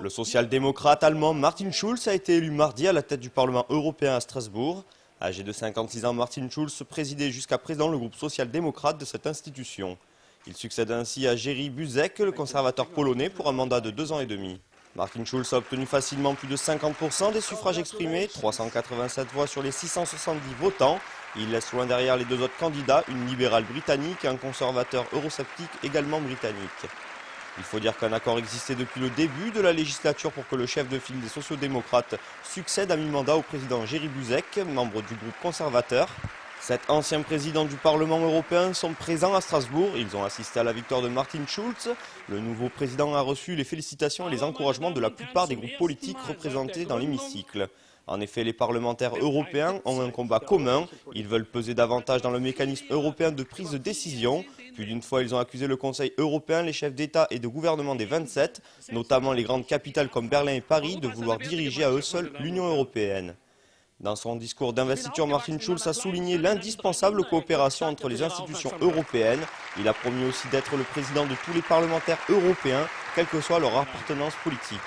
Le social-démocrate allemand Martin Schulz a été élu mardi à la tête du Parlement européen à Strasbourg. Âgé de 56 ans, Martin Schulz présidait jusqu'à présent le groupe social-démocrate de cette institution. Il succède ainsi à Jerzy Buzek, le conservateur polonais, pour un mandat de 2 ans et demi. Martin Schulz a obtenu facilement plus de 50% des suffrages exprimés, 387 voix sur les 670 votants. Il laisse loin derrière les deux autres candidats, une libérale britannique et un conservateur eurosceptique également britannique. Il faut dire qu'un accord existait depuis le début de la législature pour que le chef de file des sociaux-démocrates succède à mi-mandat au président Jerzy Buzek, membre du groupe conservateur. 7 anciens présidents du Parlement européen sont présents à Strasbourg. Ils ont assisté à la victoire de Martin Schulz. Le nouveau président a reçu les félicitations et les encouragements de la plupart des groupes politiques représentés dans l'hémicycle. En effet, les parlementaires européens ont un combat commun. Ils veulent peser davantage dans le mécanisme européen de prise de décision. Plus d'une fois, ils ont accusé le Conseil européen, les chefs d'État et de gouvernement des 27, notamment les grandes capitales comme Berlin et Paris, de vouloir diriger à eux seuls l'Union européenne. Dans son discours d'investiture, Martin Schulz a souligné l'indispensable coopération entre les institutions européennes. Il a promis aussi d'être le président de tous les parlementaires européens, quelle que soit leur appartenance politique.